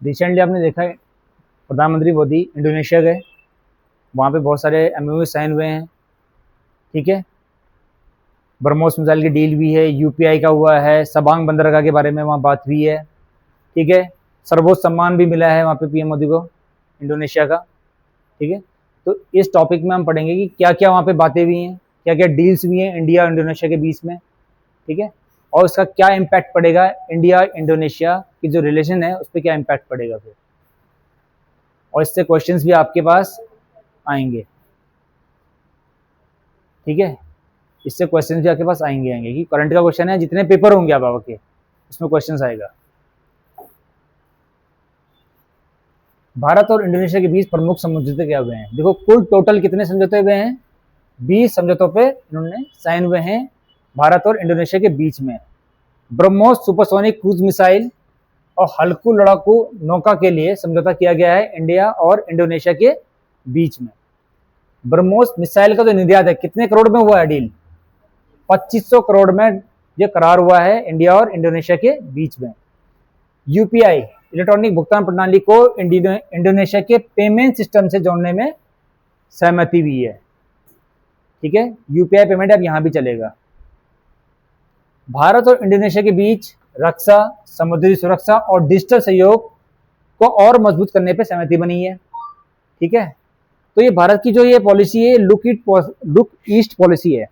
Recently आपने देखा है प्रधानमंत्री मोदी इंडोनेशिया गए, वहाँ पे बहुत सारे एमओयू साइन हुए हैं। ठीक है, ब्रह्मोस मिसाइल की डील भी है, यूपीआई का हुआ है, सबांग बंदरगाह के बारे में वहाँ बात हुई है। ठीक है, सर्वोच्च सम्मान भी मिला है वहाँ पे पीएम मोदी को इंडोनेशिया का। ठीक है, तो इस टॉपिक में हम पढ़ेंगे कि क्या क्या वहाँ पे बातें हुई हैं, क्या क्या डील्स हुई हैं इंडिया और इंडोनेशिया के बीच में। ठीक है, और उसका क्या इम्पैक्ट पड़ेगा, इंडिया इंडोनेशिया की जो रिलेशन है उस पर क्या इम्पैक्ट पड़ेगा फिर, और इससे क्वेश्चंस भी आपके पास आएंगे। ठीक है, इससे क्वेश्चन भी आपके पास आएंगे कि करंट का क्वेश्चन है, जितने पेपर होंगे आप आपके उसमें क्वेश्चन आएगा। भारत और इंडोनेशिया के बीच प्रमुख समझौते क्या हुए हैं? देखो, कुल टोटल कितने समझौते हुए हैं? 20 समझौतों पे इन्होंने साइन हुए हैं भारत और इंडोनेशिया के बीच में। ब्रह्मोस सुपरसोनिक क्रूज मिसाइल और हल्कू लड़ाकू नौका के लिए समझौता किया गया है इंडिया और इंडोनेशिया के बीच में। ब्रह्मोस मिसाइल का जो निर्यात है कितने करोड़ में हुआ है डील? 2500 करोड़ में ये करार हुआ है इंडिया और इंडोनेशिया के बीच में। यूपीआई इलेक्ट्रॉनिक भुगतान प्रणाली को इंडोनेशिया के पेमेंट सिस्टम से जोड़ने में सहमति हुई है। ठीक है, यूपीआई पेमेंट अब यहां भी चलेगा। भारत और इंडोनेशिया के बीच रक्षा, समुद्री सुरक्षा और डिजिटल सहयोग को और मजबूत करने पर सहमति बनी है। ठीक है, तो ये भारत की जो ये पॉलिसी है, लुक ईस्ट पॉलिसी है।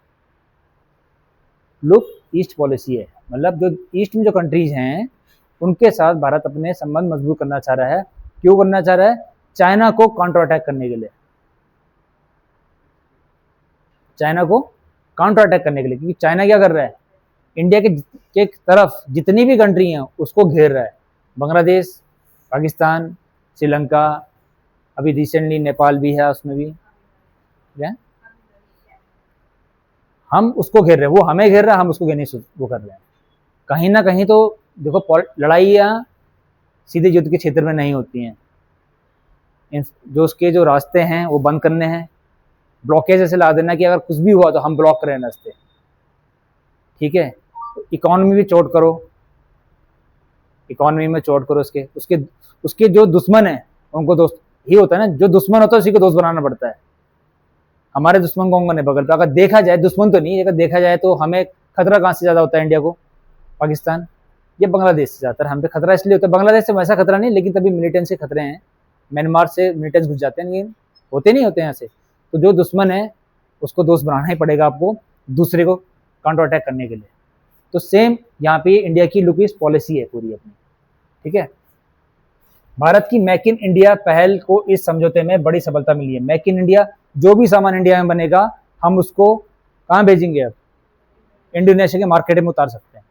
लुक ईस्ट पॉलिसी है, मतलब जो ईस्ट में जो कंट्रीज हैं उनके साथ भारत अपने संबंध मजबूत करना चाह रहा है। क्यों करना चाह रहा है? चाइना को काउंटर अटैक करने के लिए। चाइना को काउंटर अटैक करने के लिए, क्योंकि चाइना क्या कर रहा है, इंडिया के तरफ जितनी भी कंट्री हैं उसको घेर रहा है। बांग्लादेश, पाकिस्तान, श्रीलंका, अभी रिसेंटली नेपाल भी है, उसमें भी क्या हम उसको घेर रहे हैं, वो हमें घेर रहा है, हम उसको घेरने वो कर रहे हैं। कहीं ना कहीं तो देखो, लड़ाइयाँ सीधे युद्ध के क्षेत्र में नहीं होती हैं। जो उसके जो रास्ते हैं वो बंद करने हैं, ब्लॉकेज ऐसे ला देना कि अगर कुछ भी हुआ तो हम ब्लॉक करें रास्ते। ठीक है, इकोनॉमी भी चोट करो, इकोनॉमी में चोट करो, उसके उसके उसके जो दुश्मन है उनको दोस्त ही होता है ना, जो दुश्मन होता है उसी को दोस्त बनाना पड़ता है। हमारे दुश्मन कौन कौन है बगल पे? अगर देखा जाए, दुश्मन तो नहीं, अगर देखा जाए तो हमें खतरा कहाँ से ज्यादा होता है इंडिया को? पाकिस्तान या बांग्लादेश से ज्यादातर हम पे खतरा इसलिए होता है। बांग्लादेश से वैसा खतरा नहीं, लेकिन तभी मिलिटेंट्स से खतरे हैं। म्यांमार से मिलिटेंट्स घुस जाते हैं, लेकिन होते नहीं होते यहाँ से। तो जो दुश्मन है उसको दोस्त बनाना ही पड़ेगा आपको, दूसरे को काउंटर अटैक करने के लिए। तो सेम यहाँ पे इंडिया की लुक ईस्ट पॉलिसी है पूरी अपनी। ठीक है, भारत की मेक इन इंडिया पहल को इस समझौते में बड़ी सफलता मिली है। मेक इन इंडिया, जो भी सामान इंडिया में बनेगा हम उसको कहाँ भेजेंगे? अब इंडोनेशिया के मार्केट में उतार सकते हैं।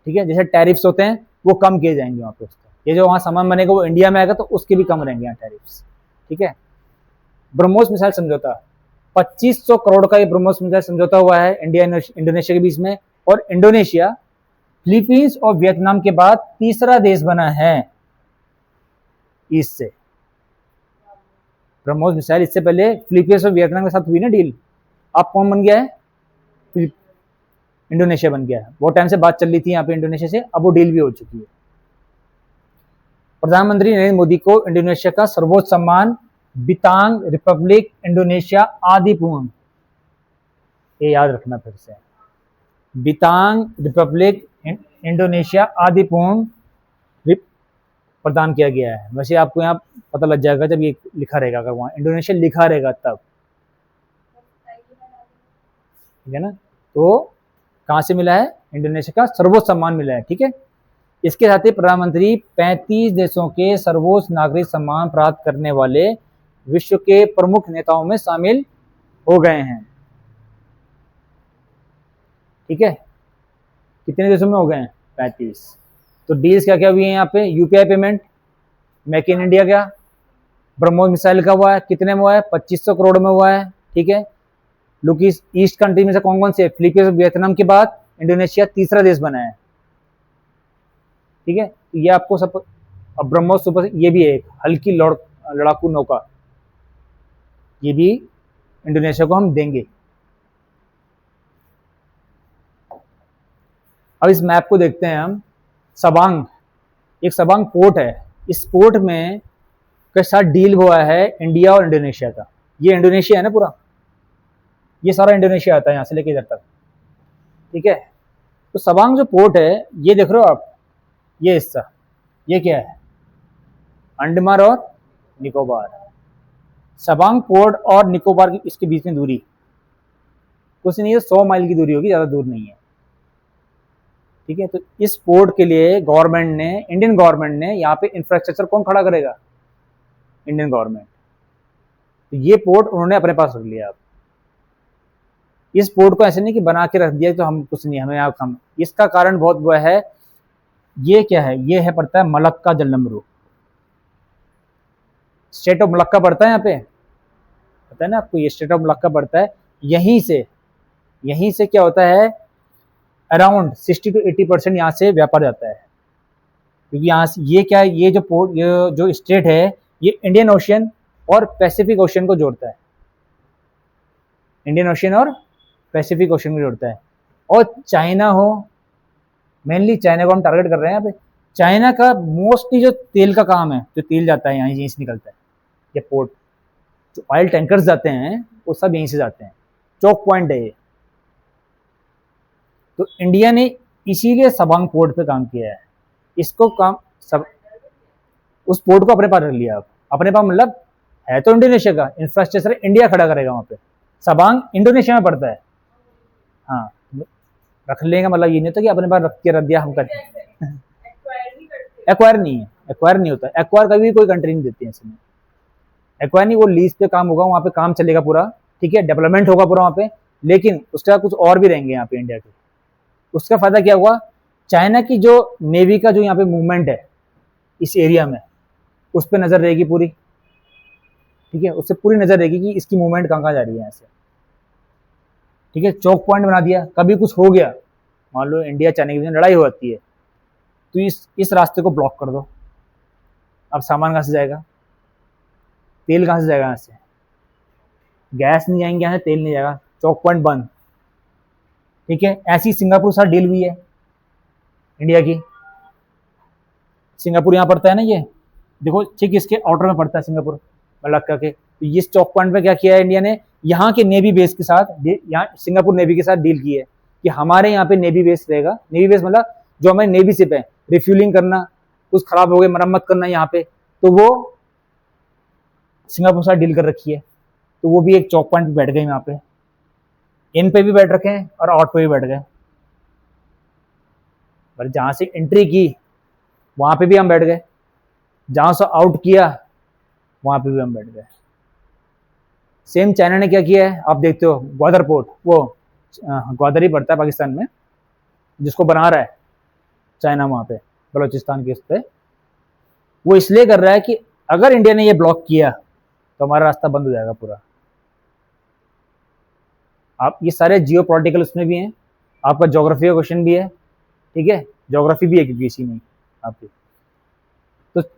ठीक है, जैसे टैरिफ्स होते हैं वो कम किए जाएंगे वहाँ पे उसके, ये जो वहाँ सामान बनेगा वो इंडिया में आएगा तो उसके भी कम रहेंगे यहाँ टैरिफ्स। ठीक है, ब्रह्मोस मिसाइल समझौता, 2500 करोड़ का ये ब्रह्मोस मिसाइल समझौता हुआ है इंडिया इंडोनेशिया के बीच में। और इंडोनेशिया फिलीपींस और वियतनाम के बाद तीसरा देश बना है ईस्ट से। ब्रह्मोस मिसाइल इससे पहले फिलीपींस और वियतनाम के साथ हुई ना डील, अब कौन बन गया है? इंडोनेशिया बन गया है। बहुत टाइम से बात चल रही थी यहाँ पे इंडोनेशिया से, अब वो डील भी हो चुकी है। प्रधानमंत्री नरेंद्र मोदी को इंडोनेशिया का सर्वोच्च सम्मान बितांग रिपब्लिक इंडोनेशिया आदिपुरम, ये याद रखना फिर से, बितांग रिपब्लिक इंडोनेशिया आदिपुरम प्रदान किया गया है। वैसे आपको यहाँ पता लग जाएगा जब ये लिखा रहेगा, अगर वहां इंडोनेशिया लिखा रहेगा तब। ठीक है ना, तो कहां से मिला है? इंडोनेशिया का सर्वोच्च सम्मान मिला है। ठीक है, इसके साथ ही प्रधानमंत्री 35 देशों के सर्वोच्च नागरिक सम्मान प्राप्त करने वाले विश्व के प्रमुख नेताओं में शामिल हो गए हैं। ठीक है, कितने देशों में हो गए हैं? 35। तो डील्स क्या क्या हुई है यहाँ पे? UPI payment, make in India, क्या ब्रह्मोस मिसाइल का हुआ है, कितने में हुआ है? 2500 करोड़ में हुआ है। ठीक है, लुक ईस्ट कंट्री में से कौन कौन से? फिलीपींस और वियतनाम के बाद इंडोनेशिया तीसरा देश बना है। ठीक है, तो ये आपको सब। अब ब्रह्मोस सुपर, ये भी है एक हल्की लड़ाकू नौका, ये भी इंडोनेशिया को हम देंगे। अब इस मैप को देखते हैं हम। सबांग, एक सबांग पोर्ट है इस पोर्ट में के साथ डील हुआ है इंडिया और इंडोनेशिया का। ये इंडोनेशिया है ना पूरा, ये सारा इंडोनेशिया आता है यहाँ से लेके इधर तक, ठीक है। तो सबांग जो पोर्ट है, ये देख रहे हो आप, ये हिस्सा, ये क्या है, अंडमान और निकोबार। सबांग पोर्ट और निकोबार की इसके बीच में दूरी कुछ नहीं है, 100 माइल की दूरी होगी, ज़्यादा दूर नहीं है, ठीक है। तो इस पोर्ट के लिए गवर्नमेंट ने, इंडियन गवर्नमेंट ने यहाँ पे इंफ्रास्ट्रक्चर कौन खड़ा करेगा, इंडियन गवर्नमेंट। तो ये पोर्ट उन्होंने अपने पास रख लिया। अब इस पोर्ट को ऐसे नहीं कि बना के रख दिया तो हम कुछ नहीं, हमें यहाँ कम, इसका कारण बहुत वो है, ये क्या है, ये है पड़ता है मलक्का जलनमरू, स्टेट ऑफ मलक्का पड़ता है यहाँ पे, पता है ना आपको, ये स्टेट ऑफ मलक्का पड़ता है। यहीं से क्या होता है, अराउंड 60 to 80% यहाँ से व्यापार जाता है, क्योंकि यहाँ से ये क्या है, ये जो पोर्ट, ये जो स्टेट है, ये इंडियन ओशियन और पैसिफिक ओशियन को जोड़ता है, इंडियन ओशियन और पैसिफिक ओशियन को जोड़ता है। और चाइना हो, मेनली चाइना को हम टारगेट कर रहे हैं यहाँ पे। चाइना का मोस्टली जो तेल का काम है, जो तेल जाता है यहीं से निकलता है, ये पोर्ट, जो ऑयल टैंकर्स जाते हैं वो सब यहीं से जाते हैं, चौक पॉइंट है ये। तो इंडिया ने इसीलिए सबांग पोर्ट पे काम किया है, इसको काम सब, उस पोर्ट को अपने पास रख लिया। आप अपने पास मतलब है तो इंडोनेशिया का, इंफ्रास्ट्रक्चर इंडिया खड़ा करेगा वहाँ पे। सबांग इंडोनेशिया में पड़ता है, हाँ, रख लेगा मतलब ये नहीं होता कि अपने पास रख के रख दिया हम करते हैं। एक्वायर नहीं है, एक्वायर नहीं होता, एक्वायर कभी कोई कंट्री नहीं देती है इसमें, एक्वायर नहीं, वो लीज पे काम होगा, वहाँ पे काम चलेगा पूरा, ठीक है, डेवलपमेंट होगा पूरा वहाँ पे, लेकिन उसके बाद कुछ और भी रहेंगे यहाँ पे इंडिया के। उसका फायदा क्या हुआ, चाइना की जो नेवी का जो यहाँ पे मूवमेंट है इस एरिया में, उस पर नजर रहेगी पूरी, ठीक है, उससे पूरी नजर रहेगी कि इसकी मूवमेंट कहाँ कहाँ जा रही है यहाँ से, ठीक है। चौक पॉइंट बना दिया, कभी कुछ हो गया, मान लो इंडिया चाइना के बीच में लड़ाई हो जाती है, तो इस रास्ते को ब्लॉक कर दो। अब सामान कहाँ से जाएगा, तेल कहाँ से जाएगा, यहाँ से गैस नहीं जाएंगे, यहाँ से तेल नहीं जाएगा, चौक पॉइंट बंद, ठीक है। ऐसी सिंगापुर साथ डील हुई है इंडिया की, सिंगापुर यहाँ पड़ता है ना, ये देखो ठीक इसके आउटर में पड़ता है सिंगापुर मलक्का के। तो इस चौक पॉइंट पे क्या किया है इंडिया ने, यहाँ के नेवी बेस के साथ, यहाँ सिंगापुर नेवी के साथ डील की है कि हमारे यहाँ पे नेवी बेस रहेगा। नेवी बेस मतलब जो हमारे नेवी शिप है, रिफ्यूलिंग करना, कुछ खराब हो गए मरम्मत करना यहाँ पे, तो वो सिंगापुर साथ डील कर रखी है। तो वो भी एक चौक पॉइंट पे बैठ गए, यहाँ पे इन पे भी बैठ रखे हैं और आउट पे भी बैठ गए, पर जहां से एंट्री की वहां पे भी हम बैठ गए, जहां से आउट किया वहां पे भी हम बैठ गए। सेम चाइना ने क्या किया है, आप देखते हो ग्वादर पोर्ट, वो ग्वादर ही पड़ता है पाकिस्तान में, जिसको बना रहा है चाइना वहां पे बलोचिस्तान के उस पे, वो इसलिए कर रहा है कि अगर इंडिया ने ये ब्लॉक किया तो हमारा रास्ता बंद हो जाएगा पूरा। आप ये सारे जियो पॉलिटिकल उसमें भी हैं, आपका ज्योग्राफी का क्वेश्चन भी है, ठीक है, ज्योग्राफी भी है क्योंकि इसी में आपकी।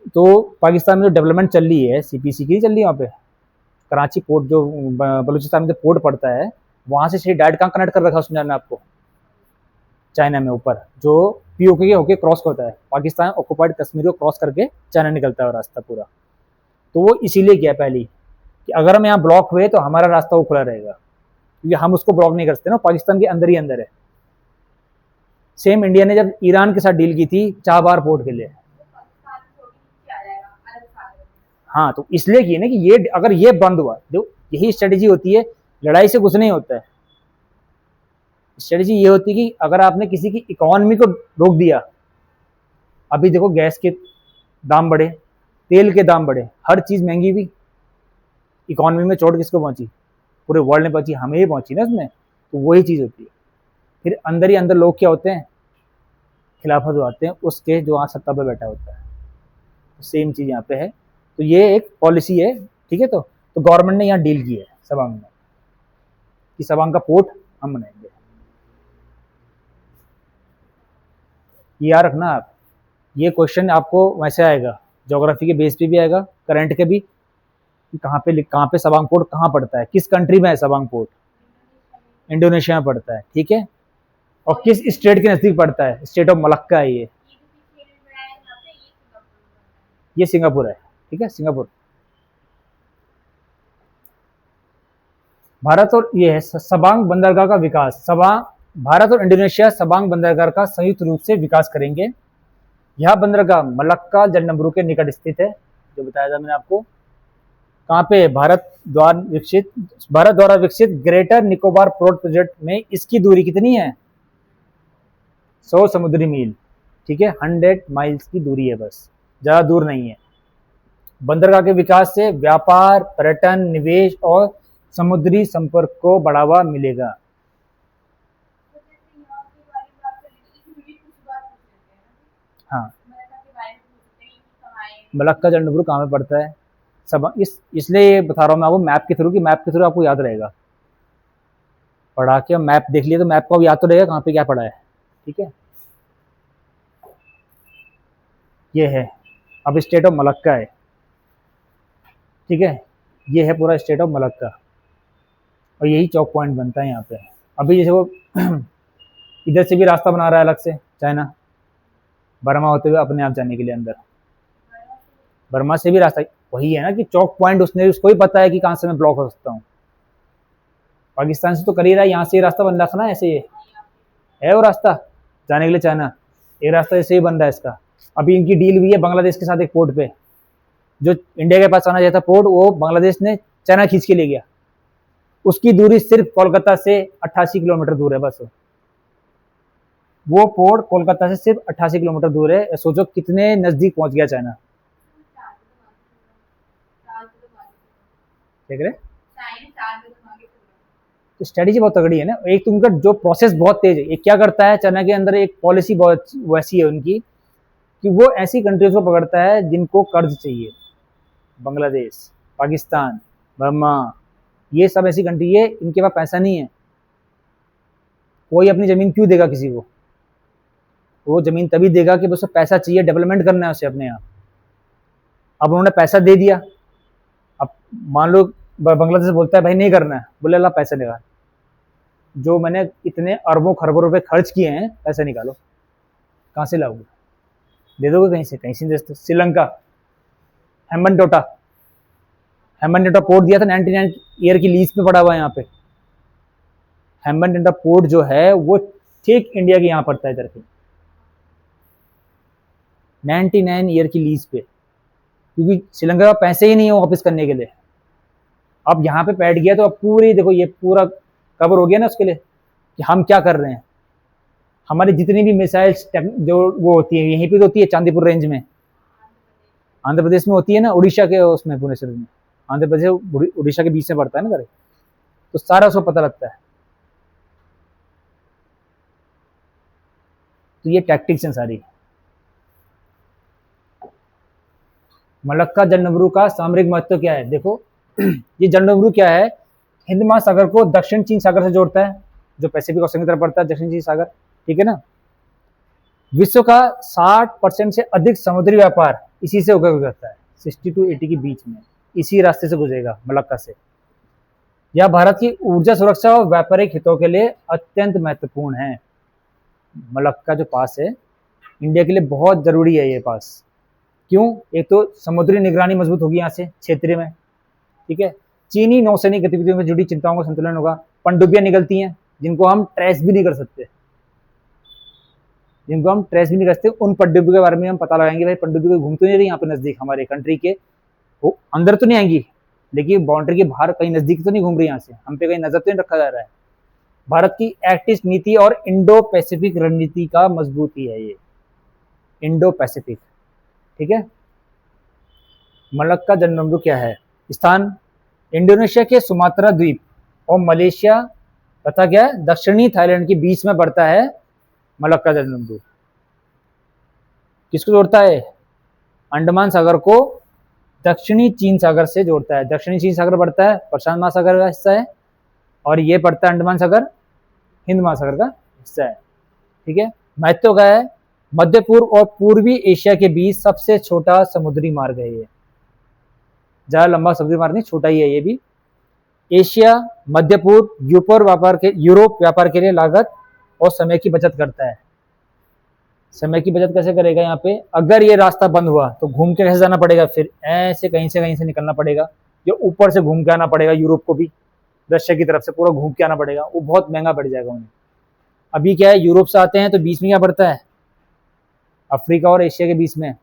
तो पाकिस्तान में जो डेवलपमेंट चल रही है, सीपीसी की चल रही है वहाँ पे, कराची पोर्ट जो बलूचिस्तान में जो पोर्ट पड़ता है, वहाँ से डायरेक्ट कहाँ कनेक्ट कर रखा है उसने आपको, चाइना में ऊपर, जो पीओके के होके क्रॉस होता है, पाकिस्तान ऑक्युपाइड कश्मीर को क्रॉस करके चाइना निकलता है रास्ता पूरा। तो वो इसीलिए किया पहले कि अगर हम यहाँ ब्लॉक हुए तो हमारा रास्ता वो खुला रहेगा, क्योंकि हम उसको ब्लॉक नहीं करते ना, पाकिस्तान के अंदर ही अंदर है। सेम इंडिया ने जब ईरान के साथ डील की थी चाबहार पोर्ट के लिए, हाँ, तो इसलिए की ना कि ये अगर ये बंद हुआ, जो यही स्ट्रेटेजी होती है, लड़ाई से कुछ नहीं होता है। स्ट्रेटेजी ये होती है कि अगर आपने किसी की इकोनॉमी को रोक दिया, अभी देखो गैस के दाम बढ़े, तेल के दाम बढ़े, हर चीज महंगी हुई, इकोनॉमी में चोट किसको पहुंची, पूरे वर्ल्ड में पहुंची, हमें ही पहुंची ना उसमें। तो वही चीज होती है, फिर अंदर ही अंदर लोग क्या होते हैं, खिलाफत जो आते हैं उसके, जो वहाँ सत्ता पर बैठा होता है। सेम चीज यहाँ पे है। तो ये एक पॉलिसी है, ठीक है। तो गवर्नमेंट ने यहाँ डील की है सबांग में कि सबांग का पोर्ट हम बनाएंगे। ये याद रखना आप, ये क्वेश्चन आपको वैसे आएगा, ज्योग्राफी के बेस पे भी आएगा, करंट के भी, कि कहाँ पे सबांग पोर्ट कहाँ पड़ता है, किस कंट्री में है सबांग पोर्ट, इंडोनेशिया में पड़ता है, ठीक है, और किस स्टेट के नजदीक पड़ता है, स्टेट ऑफ मलक्का है ये। ये सिंगापुर है, ठीक है, सिंगापुर। भारत और ये है सबांग बंदरगाह का विकास। भारत और इंडोनेशिया सबांग बंदरगाह का संयुक्त रूप से विकास करेंगे। यह बंदरगाह मलक्का जलनम्बरू के निकट स्थित है, जो बताया था मैंने आपको। कहाँ पे? भारत द्वारा विकसित ग्रेटर निकोबार पोर्ट प्रोजेक्ट में इसकी दूरी कितनी है? 100 समुद्री मील, ठीक है, 100 माइल्स की दूरी है, बस, ज्यादा दूर नहीं है। बंदरगाह के विकास से व्यापार, पर्यटन, निवेश और समुद्री संपर्क को बढ़ावा मिलेगा। हाँ, मलक्का जलनम्बरू कहाँ में पड़ता है? सब इसलिए ये बता रहा हूँ मैं आपको मैप के थ्रू, कि मैप के थ्रू आपको याद रहेगा। पढ़ा के मैप देख लिया तो मैप को याद तो रहेगा कहाँ पे क्या पड़ा है, ठीक है। ये है, अब स्टेट ऑफ मलक्का है, ठीक है, ये है पूरा स्टेट ऑफ मलक्का, और यही चौक पॉइंट बनता है यहाँ पे। अभी जैसे वो इधर से भी रास्ता बना रहा है अलग से चाइना, बर्मा होते हुए अपने आप जाने के लिए अंदर। बर्मा से भी रास्ता वही है ना, कि चौक पॉइंट उसको ही पता है कि कहाँ से मैं ब्लॉक हो सकता हूँ। पाकिस्तान से तो कर ही रहा है, यहाँ से ही रास्ता बन रखा ना, ऐसे ये है वो रास्ता जाने के लिए चाइना, ये रास्ता ऐसे ही बन रहा है इसका। अभी इनकी डील हुई है बांग्लादेश के साथ एक पोर्ट पे, जो इंडिया के पास आना चाहता पोर्ट, वो बांग्लादेश ने चाइना खींच के ले गया। उसकी दूरी सिर्फ कोलकाता से 88 किलोमीटर दूर है, बस। वो पोर्ट कोलकाता से सिर्फ 88 किलोमीटर दूर है। सोचो कितने नजदीक पहुंच गया चाइना, देख रहे। तो स्ट्रेटेजी बहुत तगड़ी है ना। एक तो उनका जो प्रोसेस बहुत तेज है। एक क्या करता है, चाइना के अंदर एक पॉलिसी बहुत वैसी है उनकी, कि वो ऐसी कंट्रीज को पकड़ता है जिनको कर्ज चाहिए। बांग्लादेश, पाकिस्तान, बर्मा, ये सब ऐसी कंट्री है, इनके पास पैसा नहीं है। कोई अपनी जमीन क्यों देगा किसी को? वो जमीन तभी देगा कि उसे पैसा चाहिए, डेवलपमेंट करना है उसे अपने यहाँ। अब उन्होंने पैसा दे दिया, अब मान लो बांग्लादेश बोलता है भाई नहीं करना है, बोले अल्लाह पैसा निकाल, जो मैंने इतने अरबों खरबों रुपए खर्च किए हैं, पैसा निकालो। कहाँ से लाओगे? दे दोगे कहीं से? कहीं से दे। श्रीलंका, हेम्बनटोटा पोर्ट दिया था 99 ईयर की लीज पे पड़ा हुआ है यहाँ पे। हेम्बनटोटा पोर्ट जो है वो ठीक इंडिया के यहाँ पड़ता है इधर पे, 99 ईयर की लीज पे, क्योंकि श्रीलंका का पैसे ही नहीं है वापस करने के लिए। अब यहाँ पे बैठ गया तो अब पूरी देखो, ये पूरा कवर हो गया ना उसके लिए, कि हम क्या कर रहे हैं। हमारी जितनी भी मिसाइल्स जो वो होती है, यहीं पे तो होती है चांदीपुर रेंज में, आंध्र प्रदेश में होती है ना, उड़ीसा के उसमें भुवनेश्वर में, आंध्र प्रदेश उड़ीसा के बीच में पड़ता है ना, तो सारा उसको पता लगता है। तो ये टैक्टिक्स हैं सारी। मलक्का जलनम्बरू का सामरिक महत्व क्या है? देखो ये जलनम्बरू क्या है, हिंद महासागर को दक्षिण चीन सागर से जोड़ता है, जो पैसिफिक ओशन की तरफ पड़ता है, दक्षिण चीन सागर, ठीक है ना। विश्व का 60% से अधिक समुद्री व्यापार इसी से होकर गुजरता है, 60 to 80 के बीच में, इसी रास्ते से गुजरेगा मलक्का से। यह भारत की ऊर्जा सुरक्षा और व्यापारिक हितों के लिए अत्यंत महत्वपूर्ण है। मलक्का जो पास है इंडिया के लिए बहुत जरूरी है ये पास। क्यों? एक तो समुद्री निगरानी मजबूत होगी यहाँ से क्षेत्र में, ठीक है। चीनी नौसैनिक गतिविधियों में जुड़ी चिंताओं का संतुलन होगा। पनडुब्बियां निकलती हैं जिनको हम ट्रेस भी नहीं कर सकते, उन पनडुब्बियों के बारे में हम पता लगाएंगे। भाई पनडुब्बी कोई घूमती नहीं रही यहाँ पे नजदीक हमारे कंट्री के, वो अंदर तो नहीं आएंगी, लेकिन बाउंड्री के बाहर कहीं नजदीक तो नहीं घूम रही, यहाँ से हम पे कहीं नजर तो नहीं रखा जा रहा है। भारत की एक्ट ईस्ट नीति और इंडो पैसिफिक रणनीति का मजबूती है ये, इंडो पैसिफिक, ठीक है। मलक्का जलनम्बरू क्या है? स्थान इंडोनेशिया के सुमात्रा द्वीप और मलेशिया तथा क्या है दक्षिणी थाईलैंड के बीच में पड़ता है मलक्का जलनम्बरू। किसको जोड़ता है? अंडमान सागर को दक्षिणी चीन सागर से जोड़ता है। दक्षिणी चीन सागर पड़ता है प्रशांत महासागर का हिस्सा है, और ये पड़ता है अंडमान सागर हिंद महासागर का हिस्सा है, ठीक है। महत्व का है, मध्य पूर्व और पूर्वी एशिया के बीच सबसे छोटा समुद्री मार्ग है ये, ज्यादा लंबा समुद्री मार्ग नहीं, छोटा ही है ये भी। एशिया, मध्य पूर्व, यूरोप व्यापार के लिए लागत और समय की बचत करता है। समय की बचत कैसे करेगा यहाँ पे, अगर ये रास्ता बंद हुआ तो घूम के कैसे जाना पड़ेगा, फिर ऐसे कहीं से निकलना पड़ेगा, जो ऊपर से घूम के आना पड़ेगा, यूरोप को भी रशिया की तरफ से पूरा घूम के आना पड़ेगा, वो बहुत महंगा पड़ जाएगा उन्हें। अभी क्या है, यूरोप से आते हैं तो बीच में क्या पड़ता है, अफ्रीका और एशिया के बीच में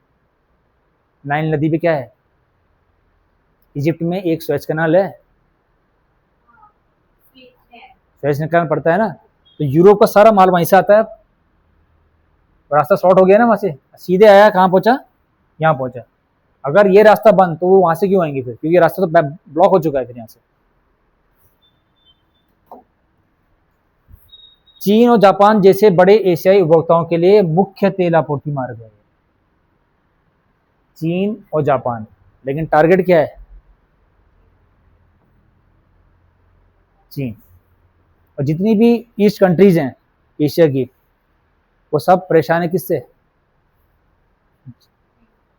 नाइल नदी पे क्या है, इजिप्ट में एक स्वेज कनाल है, स्वेज निकालना पड़ता है ना, तो यूरोप का सारा माल वहीं से आता है। रास्ता शॉर्ट हो गया ना, वहां से सीधे आया, कहाँ पहुंचा, यहाँ पहुंचा। अगर ये रास्ता बंद तो वो वहां से क्यों आएंगे फिर, क्योंकि रास्ता तो ब्लॉक हो चुका है फिर यहाँ से। चीन और जापान जैसे बड़े एशियाई उपभोक्ताओं के लिए मुख्य तेल आपूर्ति मार्ग है, चीन और जापान, लेकिन टारगेट क्या है, चीन। और जितनी भी ईस्ट कंट्रीज हैं एशिया की, वो सब परेशान है किससे,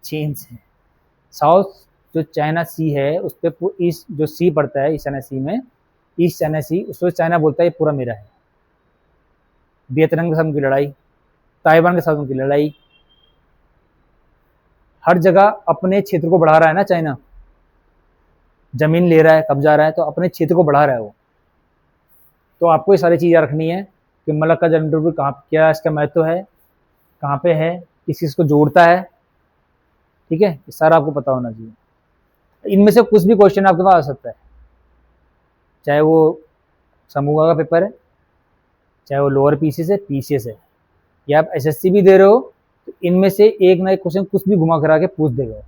चीन से। साउथ जो चाइना सी है उस पर, ईस्ट जो सी पड़ता है ईस्ट चाइना सी में, ईस्ट चाइना सी, उसको चाइना बोलता है ये पूरा मेरा है। वियतनाम के साथ उनकी लड़ाई, ताइवान के साथ उनकी लड़ाई, हर जगह अपने क्षेत्र को बढ़ा रहा है ना चाइना, जमीन ले रहा है, कब्जा रहा है, तो अपने क्षेत्र को बढ़ा रहा है वो। तो आपको ये सारी चीज़ें रखनी है कि मलक्का जल इंटरव्यू कहाँ, क्या इसका महत्व है, कहाँ पे है, किस चीज़ को जोड़ता है, ठीक है, ये सारा आपको पता होना चाहिए। इनमें से कुछ भी क्वेश्चन आपके पास आ सकता है, चाहे वो समूह का पेपर है, चाहे वो लोअर पीसीएस है, या आप एसएससी भी दे रहे हो, तो इनमें से एक ना एक क्वेश्चन कुछ भी घुमा करा के पूछ देगा।